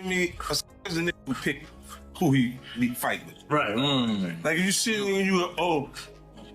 me, a nigga who pick who he be fight with. Right. Like if you see him and you,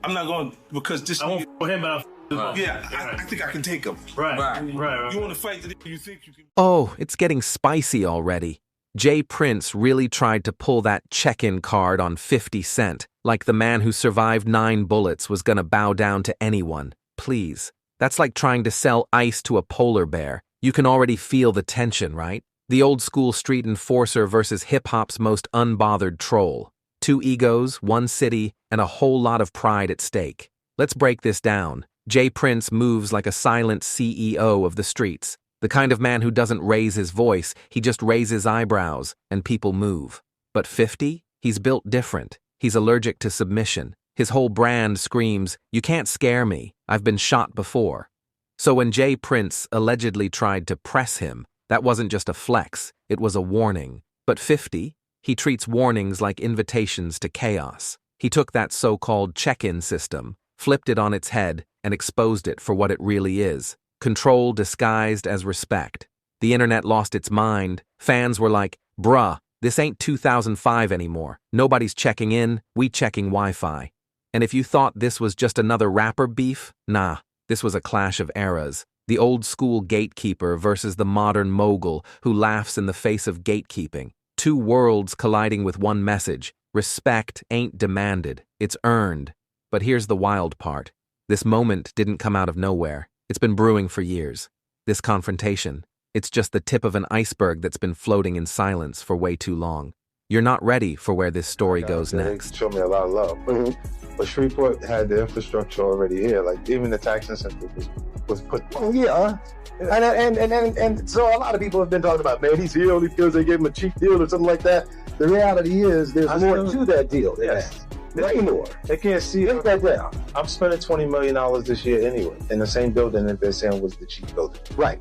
I'm not going because this. I won't for him, but I think I can take him. Right. You want to fight the nigga you think you can. Oh, it's getting spicy already. Jay Prince really tried to pull that check-in card on 50 Cent, like the man who survived 9 bullets was gonna bow down to anyone. Please. That's like trying to sell ice to a polar bear. You can already feel the tension, right? The old-school street enforcer versus hip-hop's most unbothered troll. 2 egos, 1 city, and a whole lot of pride at stake. Let's break this down. Jay Prince moves like a silent CEO of the streets. The kind of man who doesn't raise his voice, he just raises eyebrows, and people move. But 50? He's built different. He's allergic to submission. His whole brand screams, "You can't scare me. I've been shot before." So when Jay Prince allegedly tried to press him, that wasn't just a flex, it was a warning. But 50? He treats warnings like invitations to chaos. He took that so-called check-in system, flipped it on its head, and exposed it for what it really is. Control disguised as respect. The internet lost its mind. Fans were like, bruh, this ain't 2005 anymore. Nobody's checking in, we checking Wi-Fi. And if you thought this was just another rapper beef, nah, this was a clash of eras. The old-school gatekeeper versus the modern mogul who laughs in the face of gatekeeping. 2 worlds colliding with one message. Respect ain't demanded, it's earned. But here's the wild part. This moment didn't come out of nowhere. It's been brewing for years. This confrontation, it's just the tip of an iceberg that's been floating in silence for way too long. You're not ready for where this story goes next. They showed me a lot of love. But Shreveport had the infrastructure already here. Like even the tax incentive was put. Oh yeah, and so a lot of people have been talking about, man, he's here only because they gave him a cheap deal or something like that. The reality is, there's more to that deal. Yes. Way more. They can't see Break that down. I'm spending $20 million this year anyway, in the same building that they're saying was the cheap building. Right.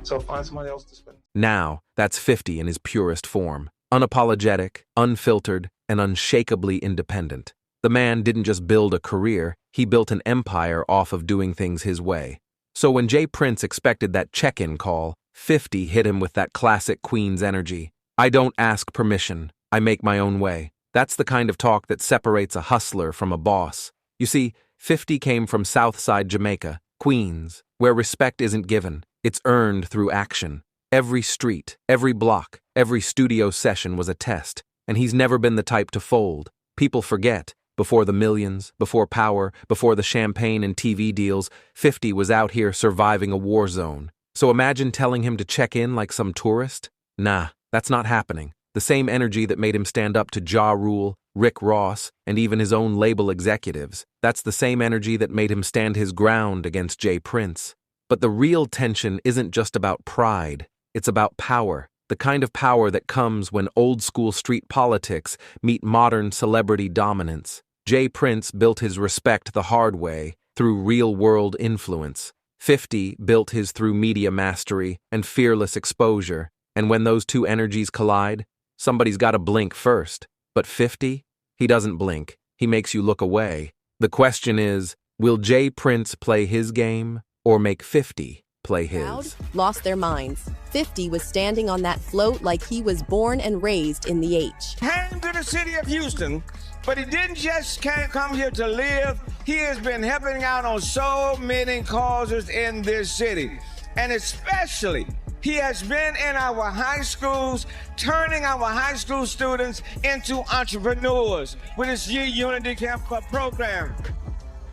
So find somebody else to spend. Now, that's 50 in his purest form. Unapologetic, unfiltered, and unshakably independent. The man didn't just build a career, he built an empire off of doing things his way. So when Jay Prince expected that check-in call, 50 hit him with that classic Queen's energy. I don't ask permission, I make my own way. That's the kind of talk that separates a hustler from a boss. You see, 50 came from Southside Jamaica, Queens, where respect isn't given, it's earned through action. Every street, every block, every studio session was a test, and he's never been the type to fold. People forget, before the millions, before power, before the champagne and TV deals, 50 was out here surviving a war zone. So imagine telling him to check in like some tourist? Nah, that's not happening. The same energy that made him stand up to Ja Rule, Rick Ross, and even his own label executives. That's the same energy that made him stand his ground against Jay Prince. But the real tension isn't just about pride, it's about power. The kind of power that comes when old-school street politics meet modern celebrity dominance. Jay Prince built his respect the hard way, through real-world influence. 50 built his through media mastery and fearless exposure. And when those 2 energies collide, somebody's got to blink first. But 50? He doesn't blink. He makes you look away. The question is, will Jay Prince play his game or make 50 play his? Crowd lost their minds. 50 was standing on that float like he was born and raised in the H. Came to the city of Houston, but he didn't just come here to live. He has been helping out on so many causes in this city. And especially, he has been in our high schools, turning our high school students into entrepreneurs with his Unity Camp program.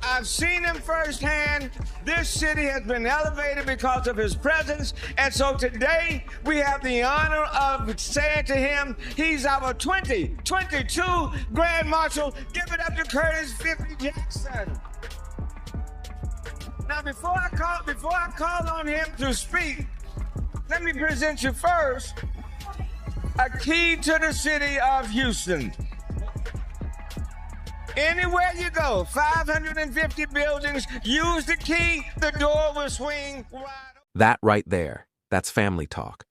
I've seen him firsthand. This city has been elevated because of his presence. And so today we have the honor of saying to him, he's our 2022 Grand Marshal. Give it up to Curtis 50 Jackson. Now, before I call on him to speak, let me present you first a key to the city of Houston. Anywhere you go, 550 buildings, use the key, the door will swing wide open. That right there, that's family talk.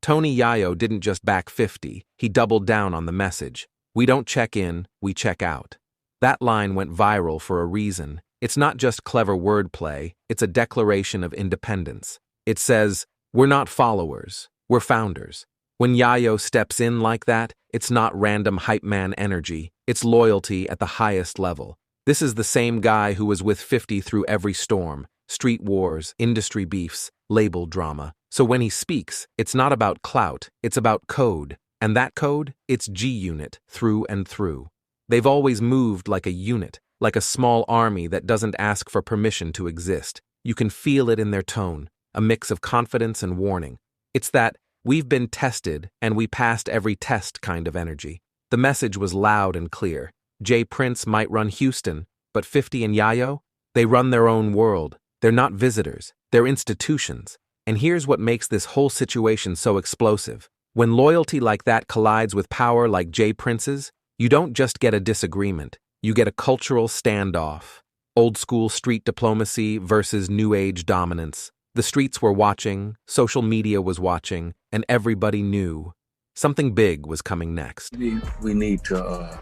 Tony Yayo didn't just back 50, he doubled down on the message. We don't check in, we check out. That line went viral for a reason. It's not just clever wordplay, it's a declaration of independence. It says, we're not followers, we're founders. When Yayo steps in like that, it's not random hype man energy, it's loyalty at the highest level. This is the same guy who was with 50 through every storm, street wars, industry beefs, label drama. So when he speaks, it's not about clout, it's about code. And that code, it's G-Unit, through and through. They've always moved like a unit, like a small army that doesn't ask for permission to exist. You can feel it in their tone, a mix of confidence and warning. It's that, we've been tested and we passed every test kind of energy. The message was loud and clear. Jay Prince might run Houston, but 50 and Yayo, they run their own world. They're not visitors, they're institutions. And here's what makes this whole situation so explosive. When loyalty like that collides with power like Jay Prince's, you don't just get a disagreement, you get a cultural standoff. Old school street diplomacy versus new age dominance. The streets were watching, social media was watching, and everybody knew. Something big was coming next. We need to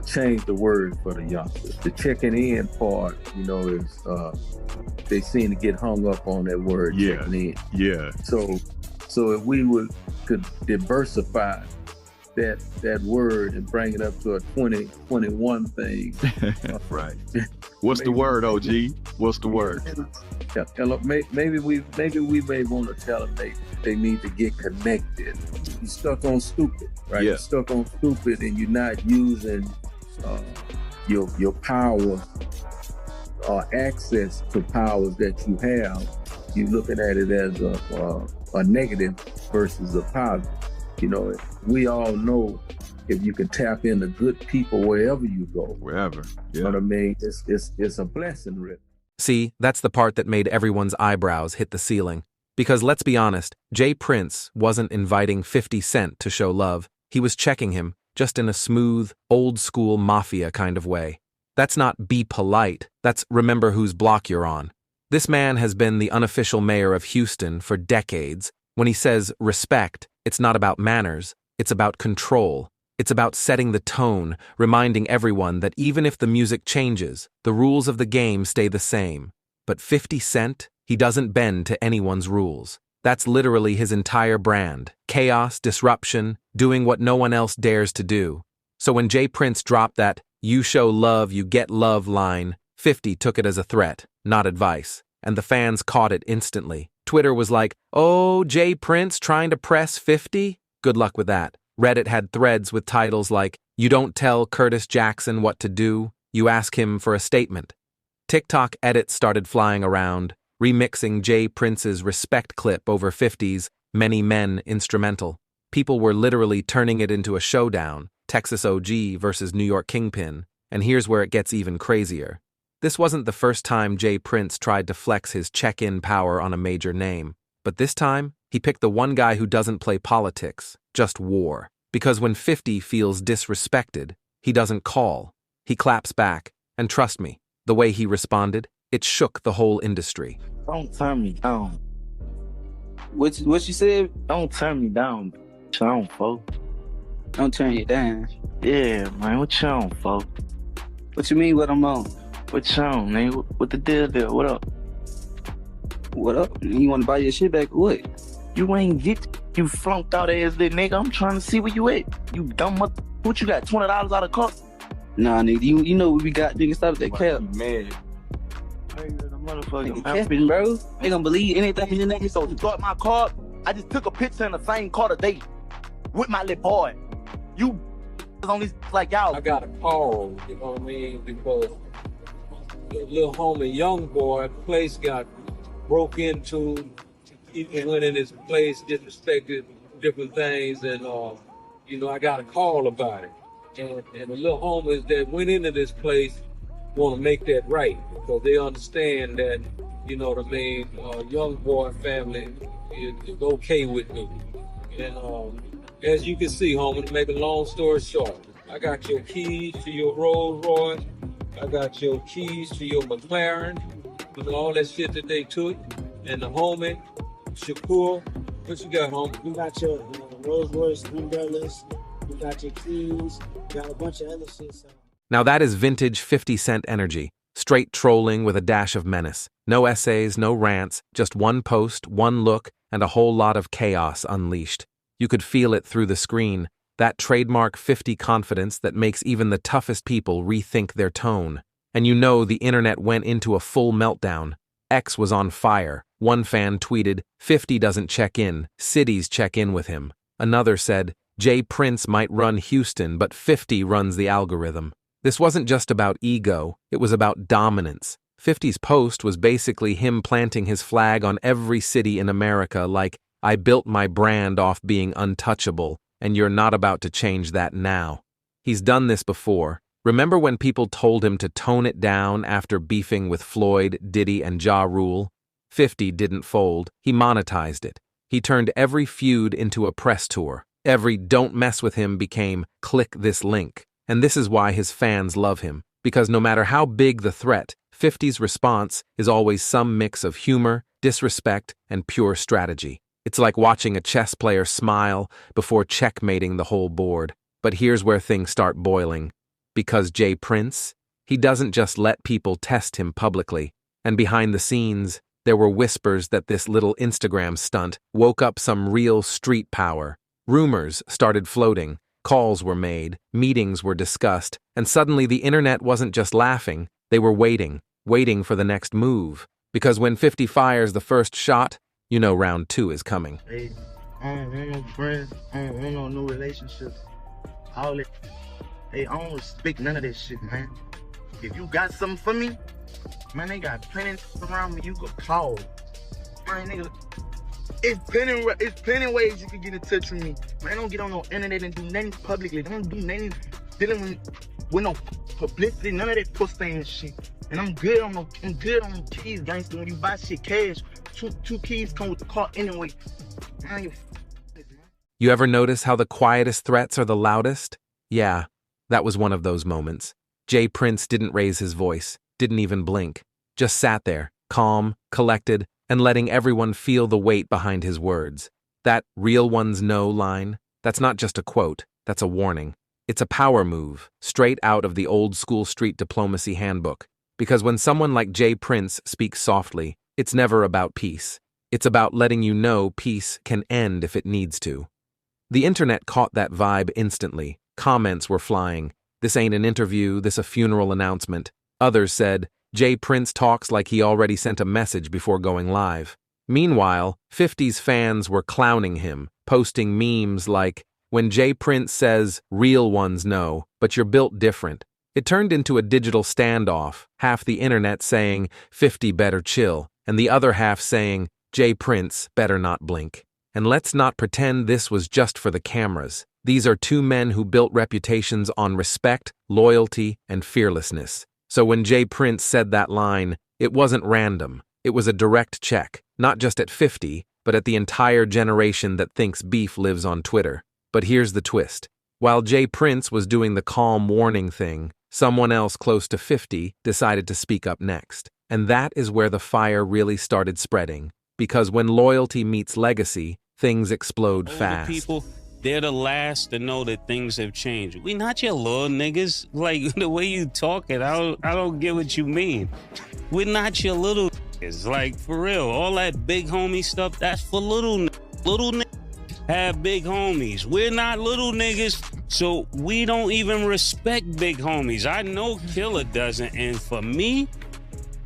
change the word for the youngsters. The checking in part, is they seem to get hung up on that word checking in. Yeah. So if we could diversify that word and bring it up to a 2021 thing. Right. What's the word, OG? What's the word? Yeah, maybe we may want to tell them they need to get connected. You're stuck on stupid, right? Yeah. You're stuck on stupid and you're not using your power or access to powers that you have. You're looking at it as a negative versus a positive. We all know if you can tap into good people wherever you go. Wherever. Yeah. You know what I mean? It's a blessing, really. See, that's the part that made everyone's eyebrows hit the ceiling. Because let's be honest, Jay Prince wasn't inviting 50 Cent to show love. He was checking him, just in a smooth, old-school mafia kind of way. That's not be polite, that's remember whose block you're on. This man has been the unofficial mayor of Houston for decades. When he says respect, it's not about manners, it's about control. It's about setting the tone, reminding everyone that even if the music changes, the rules of the game stay the same. But 50 Cent, he doesn't bend to anyone's rules. That's literally his entire brand. Chaos, disruption, doing what no one else dares to do. So when Jay Prince dropped that, "You show love, you get love" line, 50 took it as a threat, not advice. And the fans caught it instantly. Twitter was like, "Oh, Jay Prince trying to press 50? Good luck with that." Reddit had threads with titles like, "You don't tell Curtis Jackson what to do, you ask him for a statement." TikTok edits started flying around, remixing Jay Prince's respect clip over 50's Many Men instrumental. People were literally turning it into a showdown, Texas OG versus New York Kingpin, and here's where it gets even crazier. This wasn't the first time Jay Prince tried to flex his check-in power on a major name, but this time, he picked the one guy who doesn't play politics, just war. Because when 50 feels disrespected, he doesn't call. He claps back, and trust me, the way he responded, it shook the whole industry. Don't turn me down. What you said? Don't turn me down. What you on, folks? Don't turn you down. Yeah, man, what you on, folks? What you mean what I'm on? What you on, man? What the deal there? What up? What up? You want to buy your shit back? What? You ain't get you flunked out ass little nigga. I'm trying to see where you at. You dumb mother. What you got? $20 out of car? Nah, nigga. You know what we got? Nigga, stop that cap. Man. Nigga capping, bro. They gonna believe anything in the nigga. So you got my car. I just took a picture in the same car today with my little boy. You on this like y'all. I got a call, you know what I mean, because the little homie YoungBoy place got broke into. He went in his place, disrespected different things, and I got a call about it. And the little homies that went into this place want to make that right because they understand that, you know what I mean, YoungBoy family is okay with me. And as you can see, homie, to make a long story short, I got your keys to your Rolls Royce, I got your keys to your McLaren, with all that shit that they took, and the homie, Shakur, what you got, homie? We got your Rolls Royce umbrellas, we got your keys, we got a bunch of other shit. So. Now that is vintage 50 Cent energy. Straight trolling with a dash of menace. No essays, no rants, just one post, one look, and a whole lot of chaos unleashed. You could feel it through the screen, that trademark 50 confidence that makes even the toughest people rethink their tone. And you know the internet went into a full meltdown. X was on fire. One fan tweeted, 50 doesn't check in, cities check in with him. Another said, Jay Prince might run Houston, but 50 runs the algorithm. This wasn't just about ego, it was about dominance. 50's post was basically him planting his flag on every city in America like, I built my brand off being untouchable, and you're not about to change that now. He's done this before. Remember when people told him to tone it down after beefing with Floyd, Diddy, and Ja Rule? 50 didn't fold, he monetized it. He turned every feud into a press tour. Every don't mess with him became click this link. And this is why his fans love him. Because no matter how big the threat, 50's response is always some mix of humor, disrespect, and pure strategy. It's like watching a chess player smile before checkmating the whole board. But here's where things start boiling. Because Jay Prince, he doesn't just let people test him publicly. And behind the scenes, there were whispers that this little Instagram stunt woke up some real street power. Rumors started floating, calls were made, meetings were discussed, and suddenly the internet wasn't just laughing, they were waiting for the next move. Because when 50 fires the first shot, you know round 2 is coming. Hey, I don't want no friends, I don't want no new relationships. All it. Hey, I don't respect none of this shit, man. If you got something for me, man, they got plenty around me you could call. Man, nigga, it's plenty ways you can get in touch with me. Man, don't get on no internet and do nothing publicly. Don't do nothing dealing with no publicity, none of that pussy and shit. And I'm good on the keys, gangster. When you buy shit cash, two keys come with the car anyway. Man, you ever notice how the quietest threats are the loudest? Yeah, that was one of those moments. Jay Prince didn't raise his voice, didn't even blink, just sat there, calm, collected, and letting everyone feel the weight behind his words. That real ones know line, that's not just a quote, that's a warning. It's a power move, straight out of the old school street diplomacy handbook. Because when someone like Jay Prince speaks softly, it's never about peace. It's about letting you know peace can end if it needs to. The internet caught that vibe instantly. Comments were flying. This ain't an interview, this a funeral announcement. Others said, Jay Prince talks like he already sent a message before going live. Meanwhile, 50's fans were clowning him, posting memes like, when Jay Prince says, real ones know, but you're built different. It turned into a digital standoff, half the internet saying, 50 better chill, and the other half saying, Jay Prince better not blink. And let's not pretend this was just for the cameras. These are two men who built reputations on respect, loyalty, and fearlessness. So when Jay Prince said that line, it wasn't random. It was a direct check, not just at 50, but at the entire generation that thinks beef lives on Twitter. But here's the twist. While Jay Prince was doing the calm warning thing, someone else close to 50 decided to speak up next. And that is where the fire really started spreading. Because when loyalty meets legacy, things explode fast. People, they're the last to know that things have changed. We not your little niggas. Like, the way you talking, I don't get what you mean. We're not your little niggas. Like, for real, all that big homie stuff, that's for little niggas have big homies. We're not little niggas, so we don't even respect big homies. I know Killer doesn't, and for me,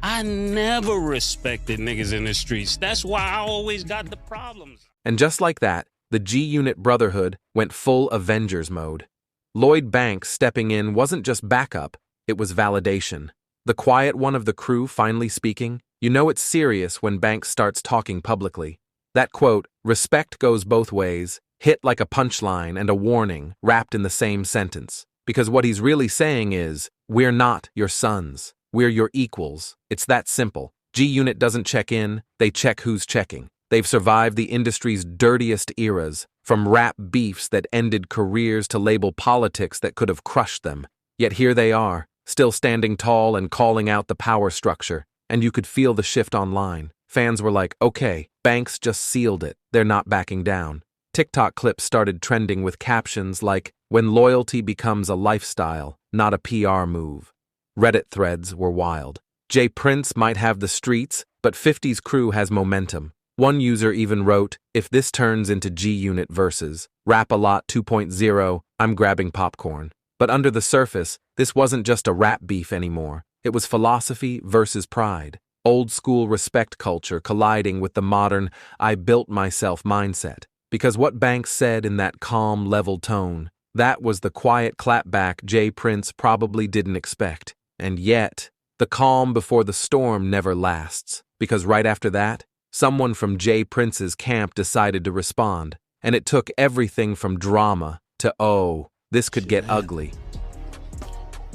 I never respected niggas in the streets. That's why I always got the problems. And just like that, the G-Unit Brotherhood went full Avengers mode. Lloyd Banks stepping in wasn't just backup, it was validation. The quiet one of the crew finally speaking, you know it's serious when Banks starts talking publicly. That quote, respect goes both ways, hit like a punchline and a warning wrapped in the same sentence. Because what he's really saying is, we're not your sons, we're your equals. It's that simple. G-Unit doesn't check in, they check who's checking. They've survived the industry's dirtiest eras, from rap beefs that ended careers to label politics that could have crushed them. Yet here they are, still standing tall and calling out the power structure, and you could feel the shift online. Fans were like, okay, Banks just sealed it, they're not backing down. TikTok clips started trending with captions like, when loyalty becomes a lifestyle, not a PR move. Reddit threads were wild. Jay Prince might have the streets, but 50's crew has momentum. One user even wrote, if this turns into G-Unit versus Rap-A-Lot 2.0, I'm grabbing popcorn. But under the surface, this wasn't just a rap beef anymore. It was philosophy versus pride. Old school respect culture colliding with the modern I built myself mindset. Because what Banks said in that calm, level tone, that was the quiet clapback Jay Prince probably didn't expect. And yet, the calm before the storm never lasts. Because right after that, someone from Jay Prince's camp decided to respond. And it took everything from drama to, oh, this could get ugly.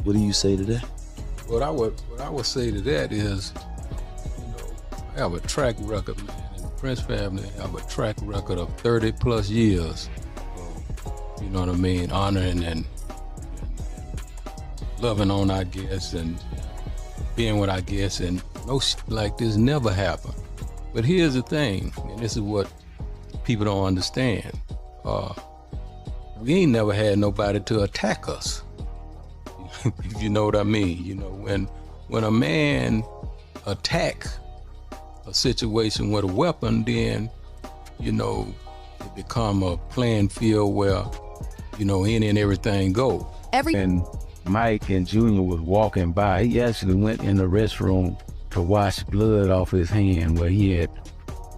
What do you say to that? What I would say to that is, I have a track record, man. In the Prince family, I have a track record of 30 plus years. You know what I mean? Honoring and loving on our guests and being with our guests, and no shit like this never happened. But here's the thing, and this is what people don't understand. We ain't never had nobody to attack us. If you know what I mean. You know, when a man attack a situation with a weapon, then, you know, it become a playing field where, you know, any and everything go. And Mike and Junior was walking by. He actually went in the restroom to wash blood off his hand where he had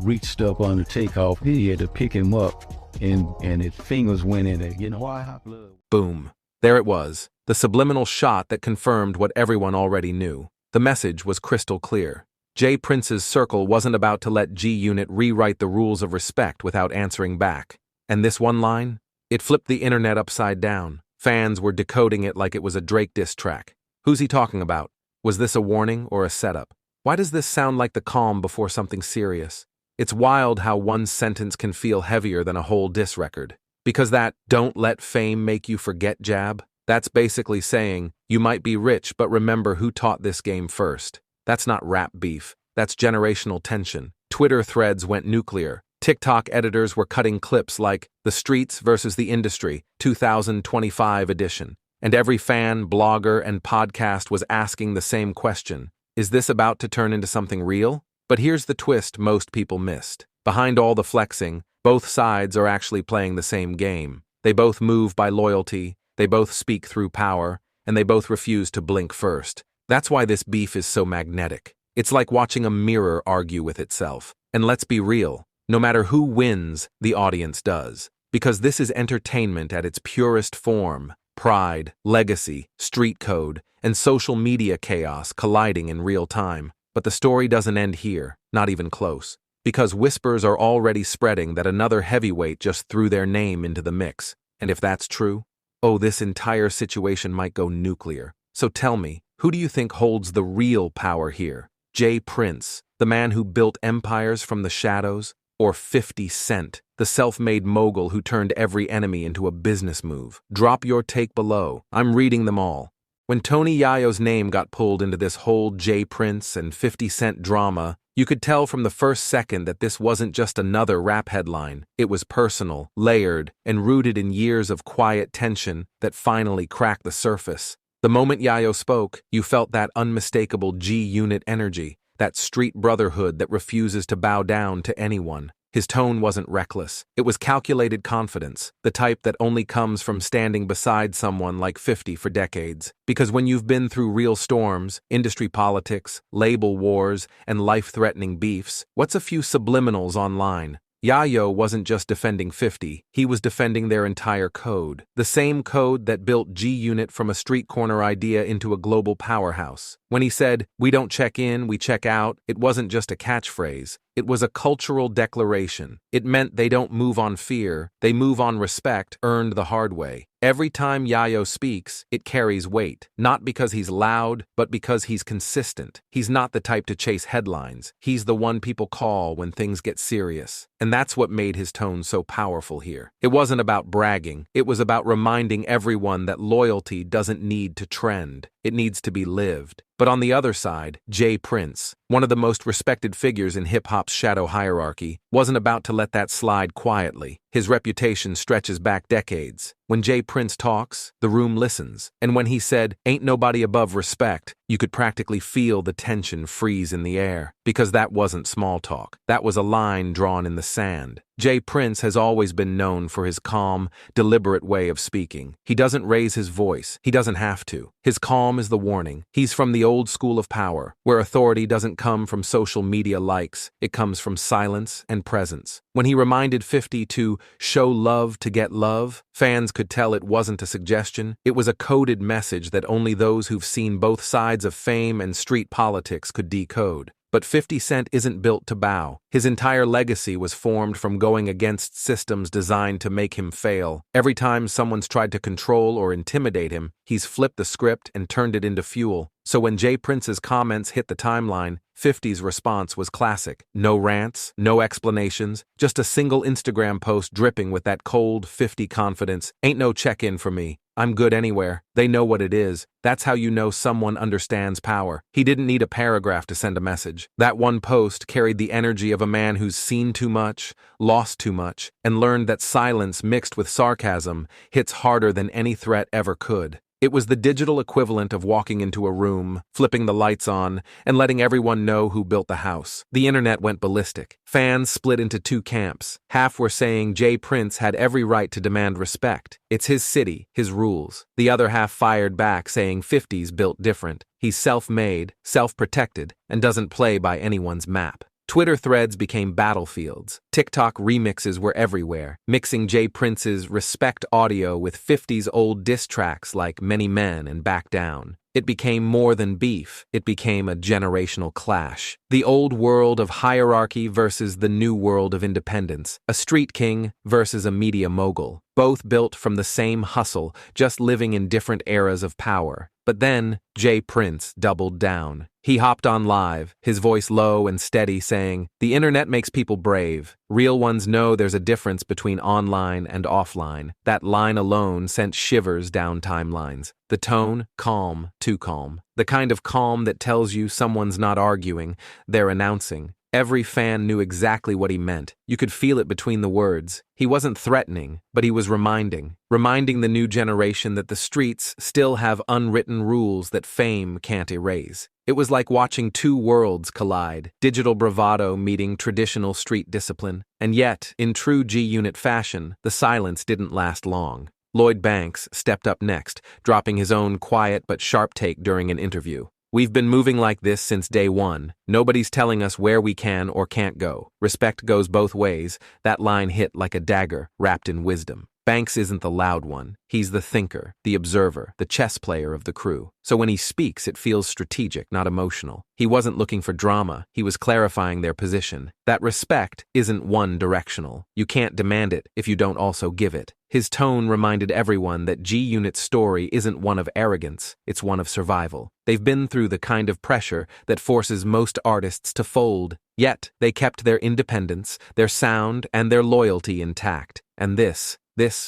reached up on the Takeoff. He had to pick him up, and his fingers went in it. You know why? Blood. Boom. There it was. The subliminal shot that confirmed what everyone already knew. The message was crystal clear. Jay Prince's circle wasn't about to let G-Unit rewrite the rules of respect without answering back. And this one line? It flipped the internet upside down. Fans were decoding it like it was a Drake diss track. Who's he talking about? Was this a warning or a setup? Why does this sound like the calm before something serious? It's wild how one sentence can feel heavier than a whole diss record. Because that "don't let fame make you forget" jab, that's basically saying, you might be rich, but remember who taught this game first. That's not rap beef. That's generational tension. Twitter threads went nuclear. TikTok editors were cutting clips like "The Streets versus the Industry, 2025 edition." And every fan, blogger, and podcast was asking the same question. Is this about to turn into something real? But here's the twist most people missed. Behind all the flexing, both sides are actually playing the same game. They both move by loyalty, they both speak through power, and they both refuse to blink first. That's why this beef is so magnetic. It's like watching a mirror argue with itself. And let's be real, no matter who wins, the audience does. Because this is entertainment at its purest form. Pride, legacy, street code, and social media chaos colliding in real time. But the story doesn't end here, not even close. Because whispers are already spreading that another heavyweight just threw their name into the mix. And if that's true, oh, this entire situation might go nuclear. So tell me, who do you think holds the real power here? Jay Prince, the man who built empires from the shadows? Or 50 Cent, the self-made mogul who turned every enemy into a business move? Drop your take below. I'm reading them all. When Tony Yayo's name got pulled into this whole Jay Prince and 50 Cent drama, you could tell from the first second that this wasn't just another rap headline. It was personal, layered, and rooted in years of quiet tension that finally cracked the surface. The moment Yayo spoke, you felt that unmistakable G-Unit energy, that street brotherhood that refuses to bow down to anyone. His tone wasn't reckless. It was calculated confidence, the type that only comes from standing beside someone like 50 for decades. Because when you've been through real storms, industry politics, label wars, and life-threatening beefs, what's a few subliminals online? Yayo wasn't just defending 50, he was defending their entire code. The same code that built G-Unit from a street corner idea into a global powerhouse. When he said, "We don't check in, we check out," it wasn't just a catchphrase. It was a cultural declaration. It meant they don't move on fear, they move on respect earned the hard way. Every time Yayo speaks, it carries weight. Not because he's loud, but because he's consistent. He's not the type to chase headlines. He's the one people call when things get serious. And that's what made his tone so powerful here. It wasn't about bragging. It was about reminding everyone that loyalty doesn't need to trend. It needs to be lived. But on the other side, Jay Prince, one of the most respected figures in hip-hop's shadow hierarchy, wasn't about to let that slide quietly. His reputation stretches back decades. When Jay Prince talks, the room listens. And when he said, "Ain't nobody above respect," you could practically feel the tension freeze in the air. Because that wasn't small talk. That was a line drawn in the sand. Jay Prince has always been known for his calm, deliberate way of speaking. He doesn't raise his voice. He doesn't have to. His calm is the warning. He's from the old school of power, where authority doesn't come from social media likes. It comes from silence and presence. When he reminded 50 to show love to get love, fans could tell it wasn't a suggestion. It was a coded message that only those who've seen both sides of fame and street politics could decode. But 50 Cent isn't built to bow. His entire legacy was formed from going against systems designed to make him fail. Every time someone's tried to control or intimidate him, he's flipped the script and turned it into fuel. So when Jay Prince's comments hit the timeline, 50's response was classic. No rants, no explanations, just a single Instagram post dripping with that cold 50 confidence. Ain't no check-in for me. I'm good anywhere. They know what it is. That's how you know someone understands power. He didn't need a paragraph to send a message. That one post carried the energy of a man who's seen too much, lost too much, and learned that silence mixed with sarcasm hits harder than any threat ever could. It was the digital equivalent of walking into a room, flipping the lights on, and letting everyone know who built the house. The internet went ballistic. Fans split into two camps. Half were saying Jay Prince had every right to demand respect. It's his city, his rules. The other half fired back, saying 50's built different. He's self-made, self-protected, and doesn't play by anyone's map. Twitter threads became battlefields. TikTok remixes were everywhere, mixing Jay Prince's respect audio with 50's old diss tracks like Many Men and Back Down. It became more than beef. It became a generational clash. The old world of hierarchy versus the new world of independence. A street king versus a media mogul. Both built from the same hustle, just living in different eras of power. But then, Jay Prince doubled down. He hopped on live, his voice low and steady, saying, "The internet makes people brave. Real ones know there's a difference between online and offline." That line alone sent shivers down timelines. The tone, calm, too calm. The kind of calm that tells you someone's not arguing, they're announcing. Every fan knew exactly what he meant. You could feel it between the words. He wasn't threatening, but he was reminding the new generation that the streets still have unwritten rules that fame can't erase. It was like watching two worlds collide, digital bravado meeting traditional street discipline. And yet, in true G-Unit fashion, the silence didn't last long. Lloyd Banks stepped up next, dropping his own quiet but sharp take during an interview. "We've been moving like this since day one. Nobody's telling us where we can or can't go. Respect goes both ways." That line hit like a dagger, wrapped in wisdom. Banks isn't the loud one. He's the thinker, the observer, the chess player of the crew. So when he speaks, it feels strategic, not emotional. He wasn't looking for drama. He was clarifying their position. That respect isn't one-directional. You can't demand it if you don't also give it. His tone reminded everyone that G-Unit's story isn't one of arrogance, it's one of survival. They've been through the kind of pressure that forces most artists to fold. Yet, they kept their independence, their sound, and their loyalty intact. And this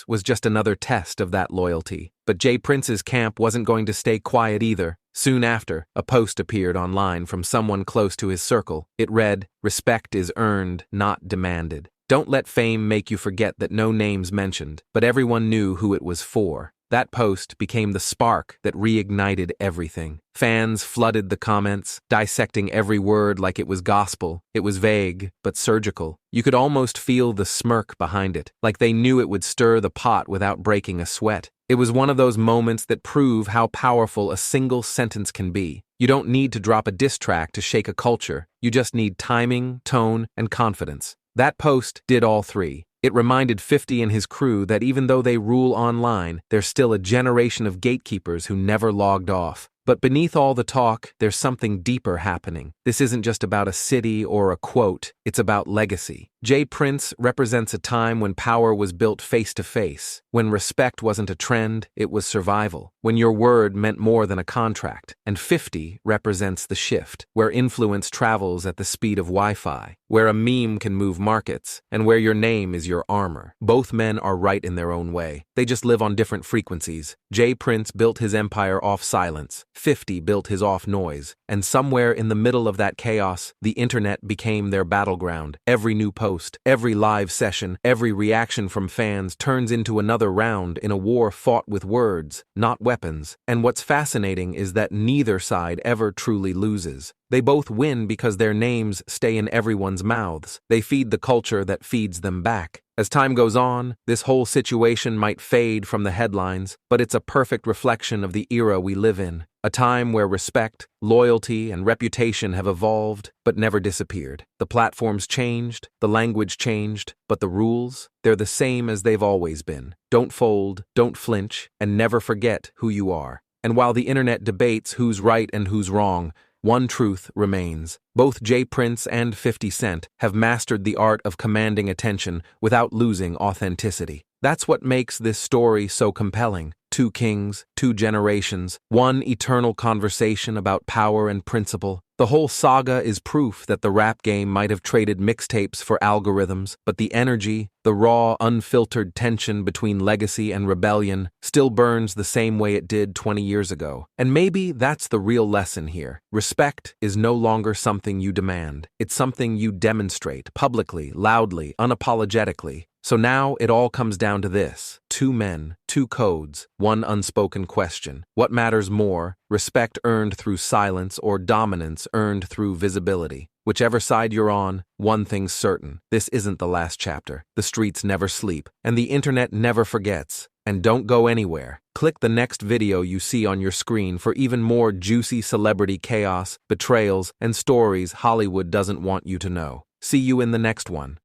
was just another test of that loyalty. But Jay Prince's camp wasn't going to stay quiet either. Soon after, a post appeared online from someone close to his circle. It read, "Respect is earned, not demanded." Don't let fame make you forget that no names mentioned, but everyone knew who it was for. That post became the spark that reignited everything. Fans flooded the comments, dissecting every word like it was gospel. It was vague, but surgical. You could almost feel the smirk behind it, like they knew it would stir the pot without breaking a sweat. It was one of those moments that prove how powerful a single sentence can be. You don't need to drop a diss track to shake a culture. You just need timing, tone, and confidence. That post did all three. It reminded 50 and his crew that even though they rule online, there's still a generation of gatekeepers who never logged off. But beneath all the talk, there's something deeper happening. This isn't just about a city or a quote, it's about legacy. Jay Prince represents a time when power was built face to face, when respect wasn't a trend, it was survival, when your word meant more than a contract. And 50 represents the shift, where influence travels at the speed of Wi-Fi, where a meme can move markets, and where your name is your armor. Both men are right in their own way. They just live on different frequencies. Jay Prince built his empire off silence. 50 built his off noise. And somewhere in the middle of that chaos, the internet became their battleground. Every new post post, every live session, every reaction from fans turns into another round in a war fought with words, not weapons. And what's fascinating is that neither side ever truly loses. They both win because their names stay in everyone's mouths. They feed the culture that feeds them back. As time goes on, this whole situation might fade from the headlines, but it's a perfect reflection of the era we live in. A time where respect, loyalty, and reputation have evolved, but never disappeared. The platforms changed, the language changed, but the rules, they're the same as they've always been. Don't fold, don't flinch, and never forget who you are. And while the internet debates who's right and who's wrong, one truth remains. Both J. Prince and 50 Cent have mastered the art of commanding attention without losing authenticity. That's what makes this story so compelling. Two kings, two generations, one eternal conversation about power and principle. The whole saga is proof that the rap game might have traded mixtapes for algorithms, but the energy, the raw, unfiltered tension between legacy and rebellion still burns the same way it did 20 years ago. And maybe that's the real lesson here. Respect is no longer something you demand. It's something you demonstrate publicly, loudly, unapologetically. So now it all comes down to this. Two men, two codes, one unspoken question. What matters more, respect earned through silence or dominance earned through visibility? Whichever side you're on, one thing's certain. This isn't the last chapter. The streets never sleep, and the internet never forgets. And don't go anywhere. Click the next video you see on your screen for even more juicy celebrity chaos, betrayals, and stories Hollywood doesn't want you to know. See you in the next one.